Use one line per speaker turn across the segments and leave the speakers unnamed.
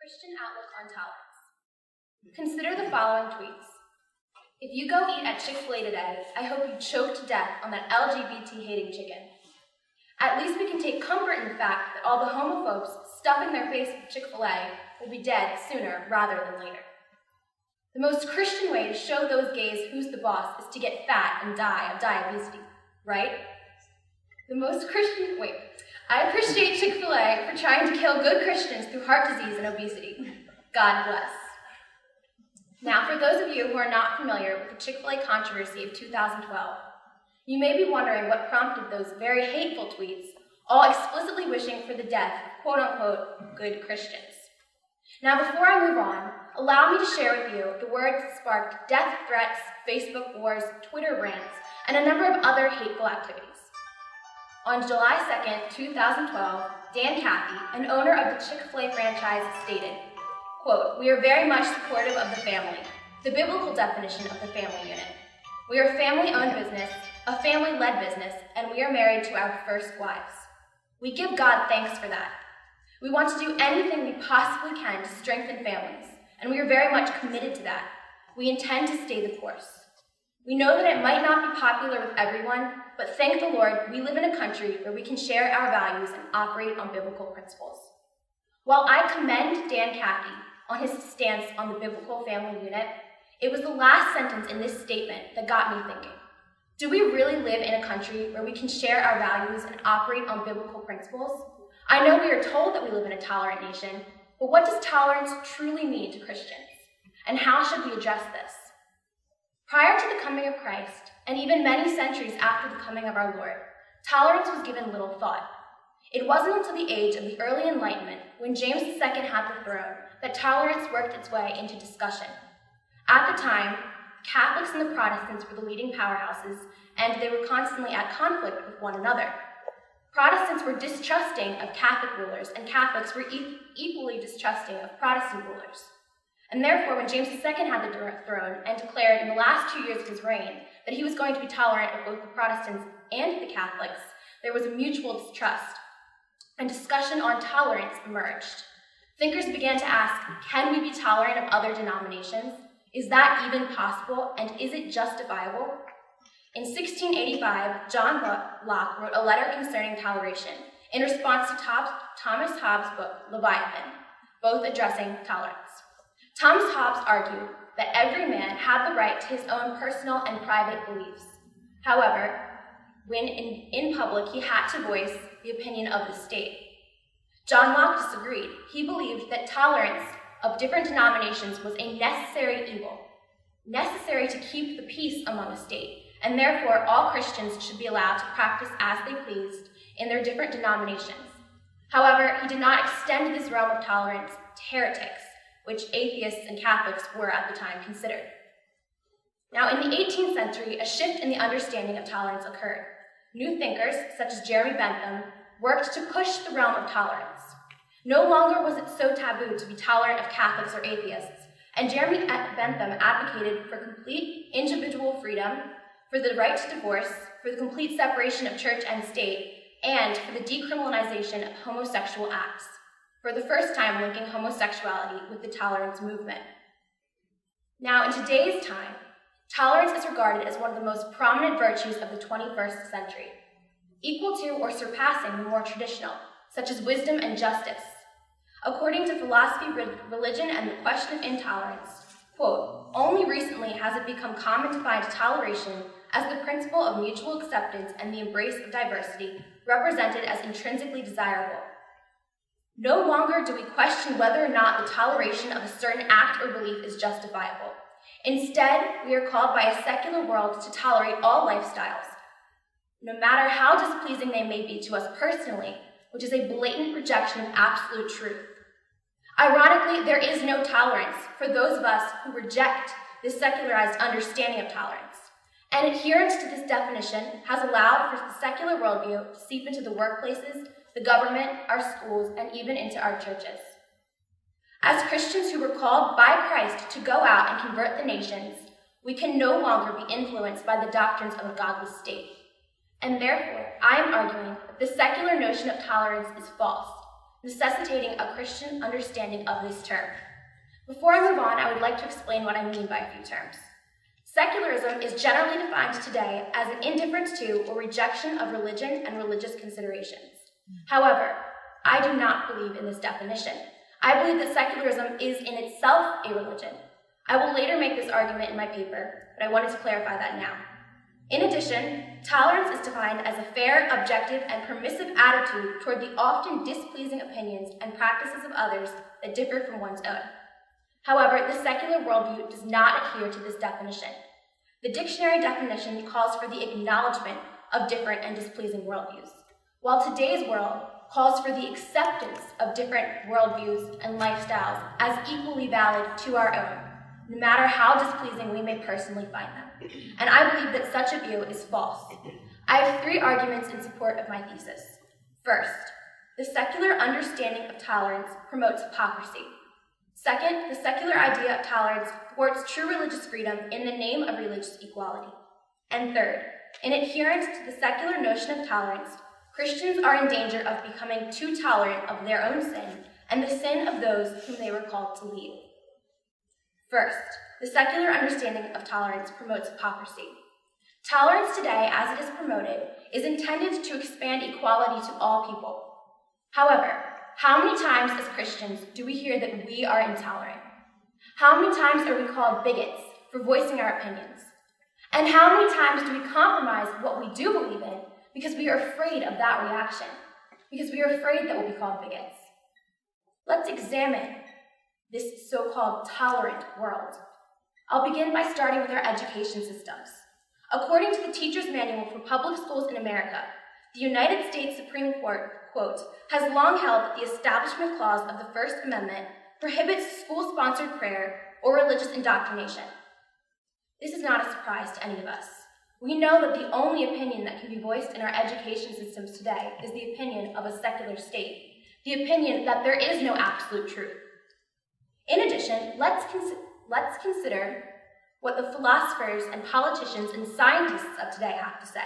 Christian outlook on tolerance. Consider the following tweets. If you go eat at Chick-fil-A today, I hope you choke to death on that LGBT-hating chicken. At least we can take comfort in the fact that all the homophobes stuffing their face with Chick-fil-A will be dead sooner rather than later. The most Christian way to show those gays who's the boss is to get fat and die of diabetes, right? I appreciate Chick-fil-A for trying to kill good Christians through heart disease and obesity. God bless. Now, for those of you who are not familiar with the Chick-fil-A controversy of 2012, you may be wondering what prompted those very hateful tweets, all explicitly wishing for the death of quote-unquote good Christians. Now, before I move on, allow me to share with you the words that sparked death threats, Facebook wars, Twitter rants, and a number of other hateful activities. On July 2nd, 2012, Dan Cathy, an owner of the Chick-fil-A franchise, stated, quote, "We are very much supportive of the family, the biblical definition of the family unit. We are a family-owned business, a family-led business, and we are married to our first wives. We give God thanks for that. We want to do anything we possibly can to strengthen families, and we are very much committed to that. We intend to stay the course. We know that it might not be popular with everyone, but thank the Lord, we live in a country where we can share our values and operate on biblical principles." While I commend Dan Cathy on his stance on the biblical family unit, it was the last sentence in this statement that got me thinking. Do we really live in a country where we can share our values and operate on biblical principles? I know we are told that we live in a tolerant nation, but what does tolerance truly mean to Christians? And how should we address this? Prior to the coming of Christ, and even many centuries after the coming of our Lord, tolerance was given little thought. It wasn't until the age of the early Enlightenment, when James II had the throne, that tolerance worked its way into discussion. At the time, Catholics and the Protestants were the leading powerhouses, and they were constantly at conflict with one another. Protestants were distrusting of Catholic rulers, and Catholics were equally distrusting of Protestant rulers. And therefore, when James II had the throne and declared in the last 2 years of his reign that he was going to be tolerant of both the Protestants and the Catholics, there was a mutual distrust, and discussion on tolerance emerged. Thinkers began to ask, can we be tolerant of other denominations? Is that even possible, and is it justifiable? In 1685, John Locke wrote a letter concerning toleration in response to Thomas Hobbes' book, Leviathan, both addressing tolerance. Thomas Hobbes argued that every man had the right to his own personal and private beliefs. However, when in public, he had to voice the opinion of the state. John Locke disagreed. He believed that tolerance of different denominations was a necessary evil, necessary to keep the peace among the state, and therefore all Christians should be allowed to practice as they pleased in their different denominations. However, he did not extend this realm of tolerance to heretics, which atheists and Catholics were at the time considered. Now, in the 18th century, a shift in the understanding of tolerance occurred. New thinkers, such as Jeremy Bentham, worked to push the realm of tolerance. No longer was it so taboo to be tolerant of Catholics or atheists, and Jeremy Bentham advocated for complete individual freedom, for the right to divorce, for the complete separation of church and state, and for the decriminalization of homosexual acts, for the first time linking homosexuality with the tolerance movement. Now, in today's time, tolerance is regarded as one of the most prominent virtues of the 21st century, equal to or surpassing the more traditional, such as wisdom and justice. According to Philosophy, Religion, and the Question of Intolerance, quote, "Only recently has it become common to find toleration as the principle of mutual acceptance and the embrace of diversity represented as intrinsically desirable. No longer do we question whether or not the toleration of a certain act or belief is justifiable. Instead, we are called by a secular world to tolerate all lifestyles, no matter how displeasing they may be to us personally, which is a blatant rejection of absolute truth. Ironically, there is no tolerance for those of us who reject this secularized understanding of tolerance, and adherence to this definition has allowed for the secular worldview to seep into the workplaces, the government, our schools, and even into our churches. As Christians who were called by Christ to go out and convert the nations, we can no longer be influenced by the doctrines of a godless state. And therefore, I am arguing that the secular notion of tolerance is false, necessitating a Christian understanding of this term. Before I move on, I would like to explain what I mean by a few terms. Secularism is generally defined today as an indifference to or rejection of religion and religious considerations. However, I do not believe in this definition. I believe that secularism is in itself a religion. I will later make this argument in my paper, but I wanted to clarify that now. In addition, tolerance is defined as a fair, objective, and permissive attitude toward the often displeasing opinions and practices of others that differ from one's own. However, the secular worldview does not adhere to this definition. The dictionary definition calls for the acknowledgement of different and displeasing worldviews, while today's world calls for the acceptance of different worldviews and lifestyles as equally valid to our own, no matter how displeasing we may personally find them. And I believe that such a view is false. I have 3 arguments in support of my thesis. First, the secular understanding of tolerance promotes hypocrisy. Second, the secular idea of tolerance thwarts true religious freedom in the name of religious equality. And third, in adherence to the secular notion of tolerance, Christians are in danger of becoming too tolerant of their own sin and the sin of those whom they were called to lead. First, the secular understanding of tolerance promotes hypocrisy. Tolerance today, as it is promoted, is intended to expand equality to all people. However, how many times as Christians do we hear that we are intolerant? How many times are we called bigots for voicing our opinions? And how many times do we compromise what we do believe in because we are afraid of that reaction? Because we are afraid that we'll be called bigots. Let's examine this so-called tolerant world. I'll begin by starting with our education systems. According to the Teacher's Manual for Public Schools in America, the United States Supreme Court, quote, has long held that the Establishment Clause of the First Amendment prohibits school-sponsored prayer or religious indoctrination. This is not a surprise to any of us. We know that the only opinion that can be voiced in our education systems today is the opinion of a secular state, the opinion that there is no absolute truth. In addition, let's consider what the philosophers and politicians and scientists of today have to say.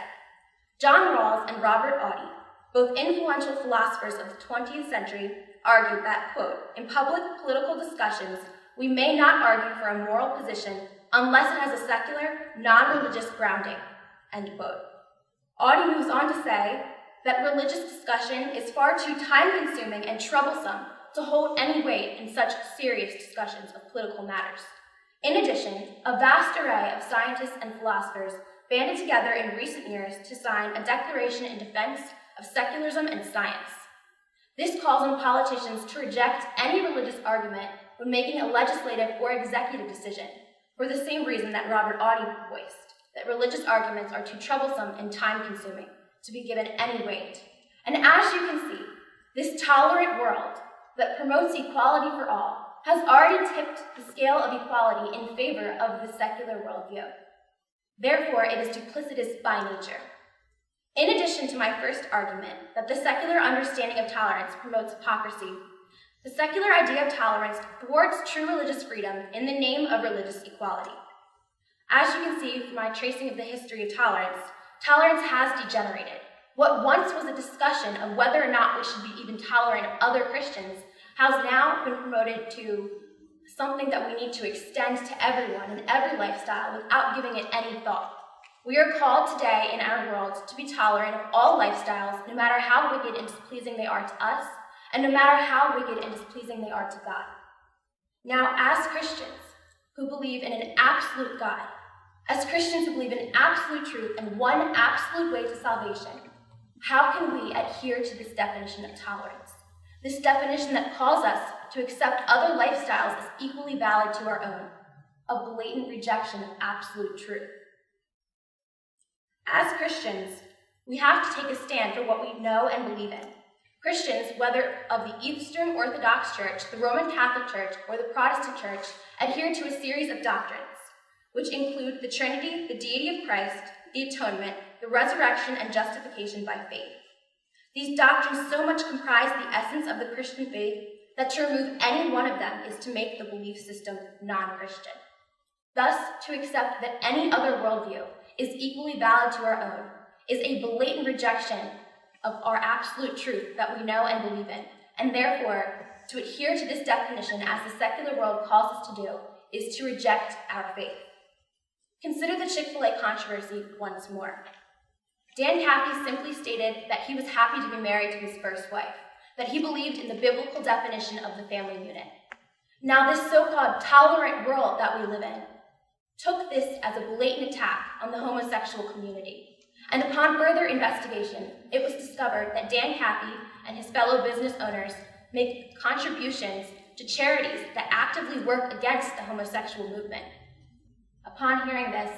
John Rawls and Robert Audi, both influential philosophers of the 20th century, argued that, quote, in public political discussions, we may not argue for a moral position unless it has a secular, non-religious grounding, end quote. Audi moves on to say that religious discussion is far too time-consuming and troublesome to hold any weight in such serious discussions of political matters. In addition, a vast array of scientists and philosophers banded together in recent years to sign a declaration in defense of secularism and science. This calls on politicians to reject any religious argument when making a legislative or executive decision, for the same reason that Robert Audi voiced, that religious arguments are too troublesome and time-consuming to be given any weight. And as you can see, this tolerant world that promotes equality for all has already tipped the scale of equality in favor of the secular worldview. Therefore, it is duplicitous by nature. In addition to my first argument, that the secular understanding of tolerance promotes hypocrisy, the secular idea of tolerance thwarts true religious freedom in the name of religious equality. As you can see from my tracing of the history of tolerance, tolerance has degenerated. What once was a discussion of whether or not we should be even tolerant of other Christians has now been promoted to something that we need to extend to everyone in every lifestyle without giving it any thought. We are called today in our world to be tolerant of all lifestyles, no matter how wicked and displeasing they are to us, and no matter how wicked and displeasing they are to God. Now, as Christians who believe in an absolute God, as Christians who believe in absolute truth and one absolute way to salvation, how can we adhere to this definition of tolerance? This definition that calls us to accept other lifestyles as equally valid to our own, a blatant rejection of absolute truth. As Christians, we have to take a stand for what we know and believe in. Christians, whether of the Eastern Orthodox Church, the Roman Catholic Church, or the Protestant Church, adhere to a series of doctrines, which include the Trinity, the deity of Christ, the atonement, the resurrection, and justification by faith. These doctrines so much comprise the essence of the Christian faith that to remove any one of them is to make the belief system non-Christian. Thus, to accept that any other worldview is equally valid to our own is a blatant rejection of our absolute truth that we know and believe in, and therefore, to adhere to this definition as the secular world calls us to do is to reject our faith. Consider the Chick-fil-A controversy once more. Dan Cathy simply stated that he was happy to be married to his first wife, that he believed in the biblical definition of the family unit. Now, this so-called tolerant world that we live in took this as a blatant attack on the homosexual community. And upon further investigation, it was discovered that Dan Cathy and his fellow business owners make contributions to charities that actively work against the homosexual movement. Upon hearing this,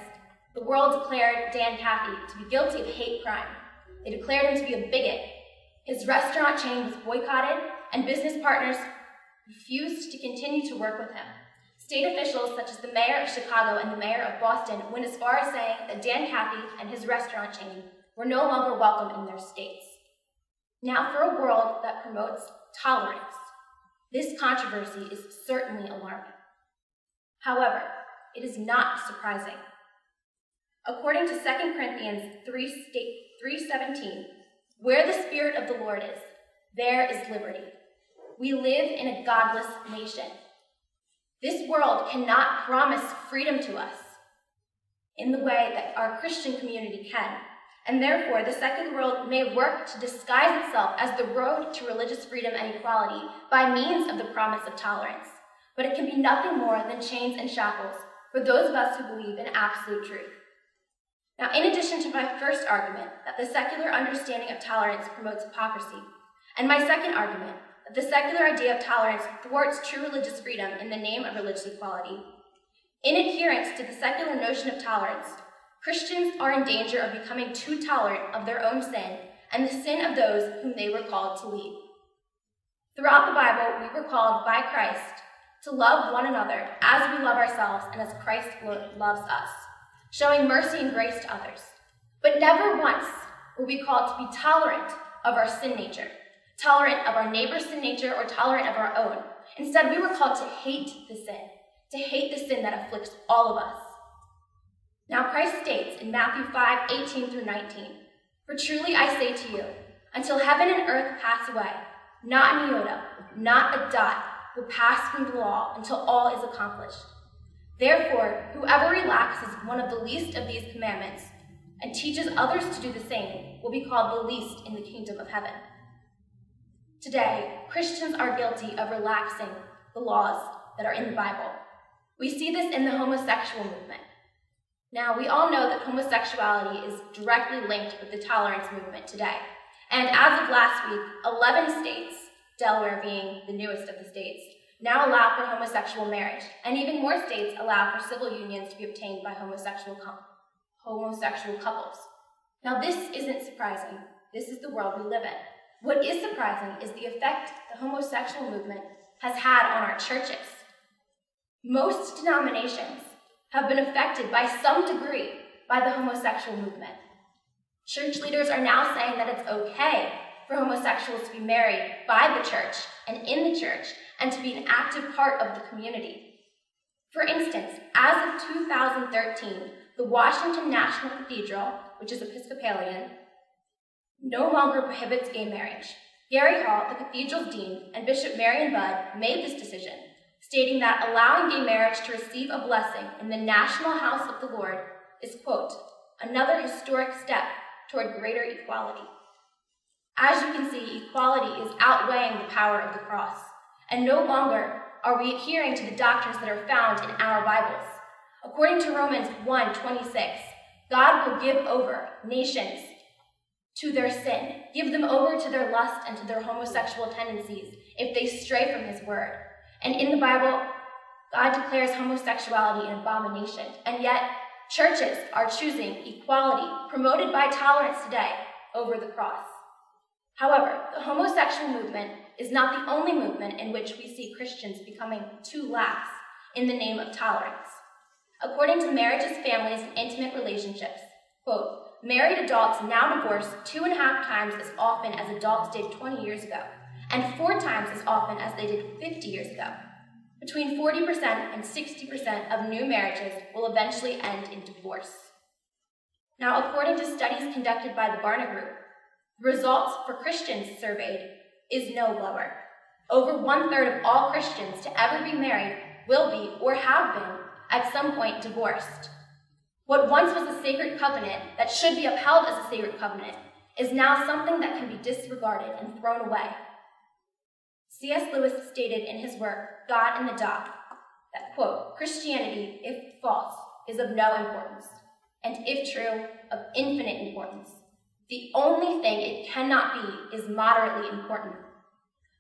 the world declared Dan Cathy to be guilty of hate crime. They declared him to be a bigot. His restaurant chain was boycotted, and business partners refused to continue to work with him. State officials such as the mayor of Chicago and the mayor of Boston went as far as saying that Dan Cathy and his restaurant chain were no longer welcome in their states. Now, for a world that promotes tolerance, this controversy is certainly alarming. However, it is not surprising. According to 2 Corinthians 3:17, where the Spirit of the Lord is, there is liberty. We live in a godless nation. This world cannot promise freedom to us in the way that our Christian community can, and therefore the secular world may work to disguise itself as the road to religious freedom and equality by means of the promise of tolerance, but it can be nothing more than chains and shackles for those of us who believe in absolute truth. Now, in addition to my first argument, that the secular understanding of tolerance promotes hypocrisy, and my second argument, that the secular idea of tolerance thwarts true religious freedom in the name of religious equality, in adherence to the secular notion of tolerance, Christians are in danger of becoming too tolerant of their own sin and the sin of those whom they were called to lead. Throughout the Bible, we were called by Christ to love one another as we love ourselves and as Christ loves us, showing mercy and grace to others. But never once were we called to be tolerant of our sin nature, tolerant of our neighbor's sin nature, or tolerant of our own. Instead, we were called to hate the sin that afflicts all of us. Now, Christ states in Matthew 5:18 through 19, "For truly I say to you, until heaven and earth pass away, not an iota, not a dot, will pass from the law until all is accomplished. Therefore, whoever relaxes one of the least of these commandments and teaches others to do the same will be called the least in the kingdom of heaven." Today, Christians are guilty of relaxing the laws that are in the Bible. We see this in the homosexual movement. Now, we all know that homosexuality is directly linked with the tolerance movement today. And as of last week, 11 states, Delaware being the newest of the states, now allow for homosexual marriage, and even more states allow for civil unions to be obtained by homosexual couples. Now, this isn't surprising. This is the world we live in. What is surprising is the effect the homosexual movement has had on our churches. Most denominations have been affected by some degree by the homosexual movement. Church leaders are now saying that it's okay for homosexuals to be married by the church and in the church and to be an active part of the community. For instance, as of 2013, the Washington National Cathedral, which is Episcopalian, no longer prohibits gay marriage. Gary Hall, the cathedral's dean, and Bishop Marion Budd made this decision, stating that allowing gay marriage to receive a blessing in the National House of the Lord is, quote, another historic step toward greater equality. As you can see, equality is outweighing the power of the cross, and no longer are we adhering to the doctrines that are found in our Bibles. According to Romans 1:26, God will give over nations to their sin, give them over to their lust and to their homosexual tendencies if they stray from his word. And in the Bible, God declares homosexuality an abomination, and yet churches are choosing equality promoted by tolerance today over the cross. However, the homosexual movement is not the only movement in which we see Christians becoming too lax in the name of tolerance. According to Marriages, Families, and Intimate Relationships, quote, married adults now divorce 2.5 times as often as adults did 20 years ago, and 4 times as often as they did 50 years ago. Between 40% and 60% of new marriages will eventually end in divorce. Now, according to studies conducted by the Barna Group, the results for Christians surveyed is no lower. Over 1/3 of all Christians to ever be married will be, or have been, at some point divorced. What once was a sacred covenant that should be upheld as a sacred covenant is now something that can be disregarded and thrown away. C.S. Lewis stated in his work, God in the Dock, that, quote, Christianity, if false, is of no importance, and if true, of infinite importance. The only thing it cannot be is moderately important.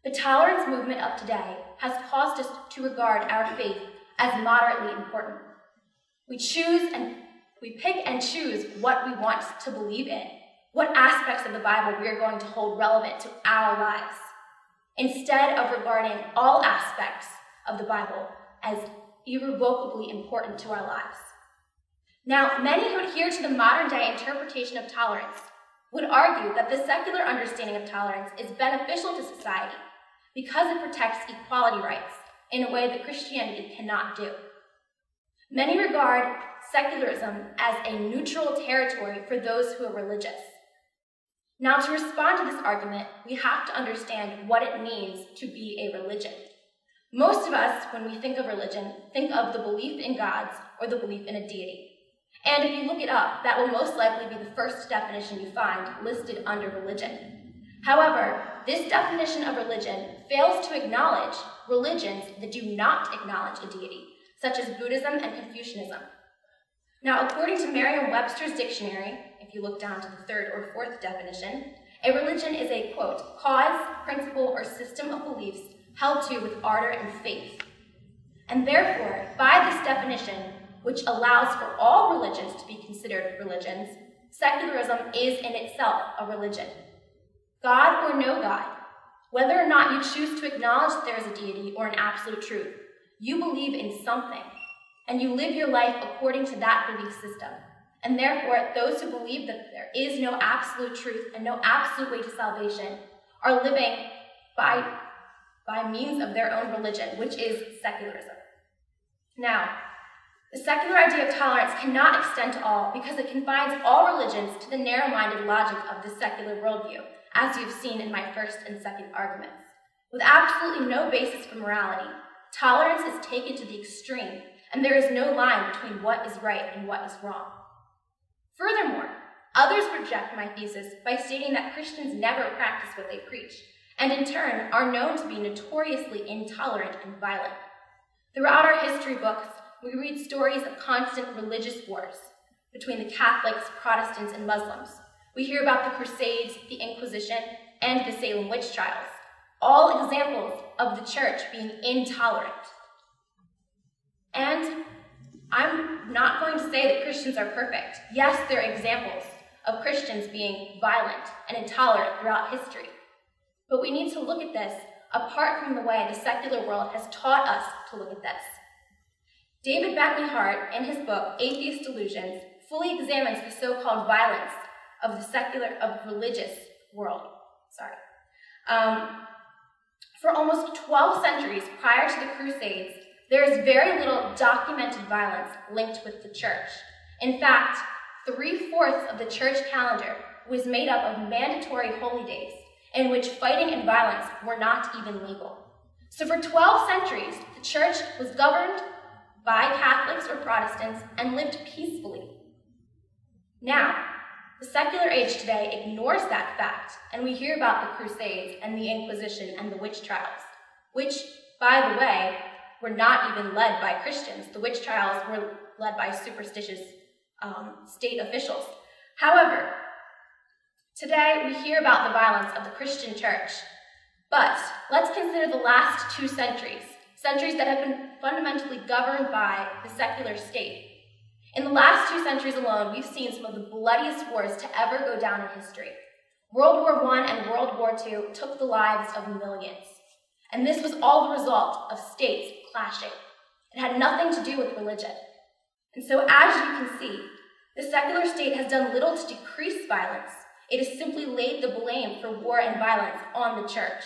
The tolerance movement of today has caused us to regard our faith as moderately important. We pick and choose what we want to believe in, what aspects of the Bible we are going to hold relevant to our lives, instead of regarding all aspects of the Bible as irrevocably important to our lives. Now, many who adhere to the modern-day interpretation of tolerance would argue that the secular understanding of tolerance is beneficial to society because it protects equality rights in a way that Christianity cannot do. Many regard secularism as a neutral territory for those who are religious. Now, to respond to this argument, we have to understand what it means to be a religion. Most of us, when we think of religion, think of the belief in gods or the belief in a deity. And if you look it up, that will most likely be the first definition you find listed under religion. However, this definition of religion fails to acknowledge religions that do not acknowledge a deity, such as Buddhism and Confucianism. Now, according to Merriam-Webster's dictionary, if you look down to the third or fourth definition, a religion is a, quote, cause, principle, or system of beliefs held to with ardor and faith. And therefore, by this definition, which allows for all religions to be considered religions, secularism is in itself a religion. God or no God, whether or not you choose to acknowledge that there is a deity or an absolute truth, you believe in something, and you live your life according to that belief system. And therefore, those who believe that there is no absolute truth and no absolute way to salvation are living by means of their own religion, which is secularism. Now, the secular idea of tolerance cannot extend to all because it confines all religions to the narrow-minded logic of the secular worldview, as you've seen in my first and second arguments. With absolutely no basis for morality, tolerance is taken to the extreme, and there is no line between what is right and what is wrong. Furthermore, others reject my thesis by stating that Christians never practice what they preach, and in turn are known to be notoriously intolerant and violent. Throughout our history books, we read stories of constant religious wars between the Catholics, Protestants, and Muslims. We hear about the Crusades, the Inquisition, and the Salem witch trials, all examples of the church being intolerant. And I'm not going to say that Christians are perfect. Yes, there are examples of Christians being violent and intolerant throughout history. But we need to look at this apart from the way the secular world has taught us to look at this. David Bentley Hart, in his book, Atheist Delusions, fully examines the so-called violence of the religious world. For almost 12 centuries prior to the Crusades, there is very little documented violence linked with the church. In fact, 3/4 of the church calendar was made up of mandatory holy days in which fighting and violence were not even legal. So for 12 centuries, the church was governed by Catholics or Protestants and lived peacefully. Now, the secular age today ignores that fact, and we hear about the Crusades and the Inquisition and the witch trials, which, by the way, were not even led by Christians. The witch trials were led by superstitious state officials. However, today we hear about the violence of the Christian church, but let's consider the last 2 centuries, centuries that have been fundamentally governed by the secular state. In the last 2 centuries alone, we've seen some of the bloodiest wars to ever go down in history. World War I and World War II took the lives of millions. And this was all the result of states clashing. It had nothing to do with religion. And so as you can see, the secular state has done little to decrease violence. It has simply laid the blame for war and violence on the church.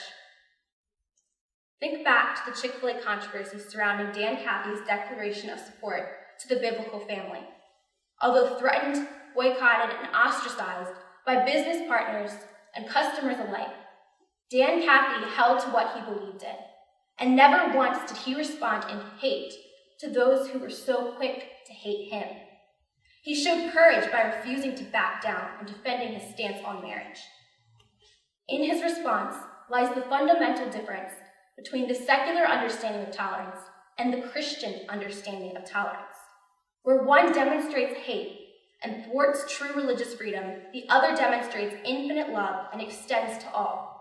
Think back to the Chick-fil-A controversy surrounding Dan Cathy's declaration of support to the biblical family. Although threatened, boycotted, and ostracized by business partners and customers alike, Dan Cathy held to what he believed in, and never once did he respond in hate to those who were so quick to hate him. He showed courage by refusing to back down and defending his stance on marriage. In his response lies the fundamental difference between the secular understanding of tolerance and the Christian understanding of tolerance. Where one demonstrates hate and thwarts true religious freedom, the other demonstrates infinite love and extends to all.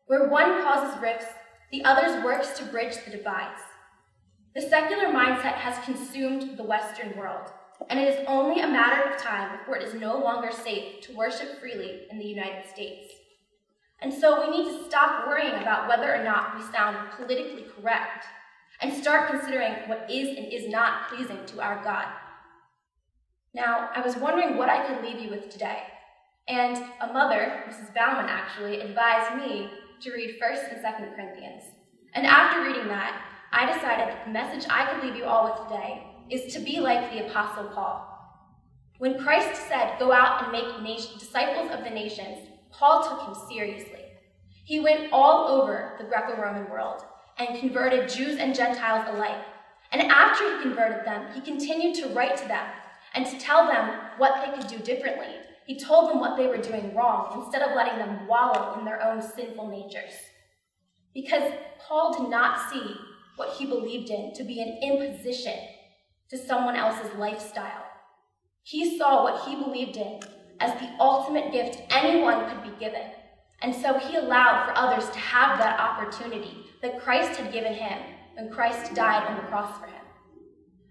Where one causes rifts, the other works to bridge the divides. The secular mindset has consumed the Western world, and it is only a matter of time before it is no longer safe to worship freely in the United States. And so we need to stop worrying about whether or not we sound politically correct and start considering what is and is not pleasing to our God. Now, I was wondering what I could leave you with today, and a mother, Mrs. Bauman actually, advised me to read 1st and 2nd Corinthians. And after reading that, I decided that the message I could leave you all with today is to be like the Apostle Paul. When Christ said, "Go out and make disciples of the nations," Paul took him seriously. He went all over the Greco-Roman world and converted Jews and Gentiles alike. And after he converted them, he continued to write to them and to tell them what they could do differently. He told them what they were doing wrong instead of letting them wallow in their own sinful natures. Because Paul did not see what he believed in to be an imposition to someone else's lifestyle. He saw what he believed in as the ultimate gift anyone could be given. And so he allowed for others to have that opportunity that Christ had given him when Christ died on the cross for him.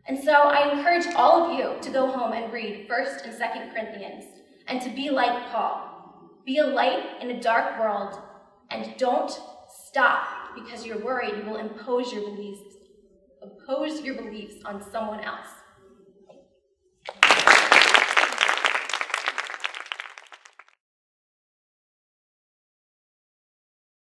And so I encourage all of you to go home and read 1st and 2nd Corinthians and to be like Paul. Be a light in a dark world, and don't stop because you're worried you will impose your beliefs on someone else.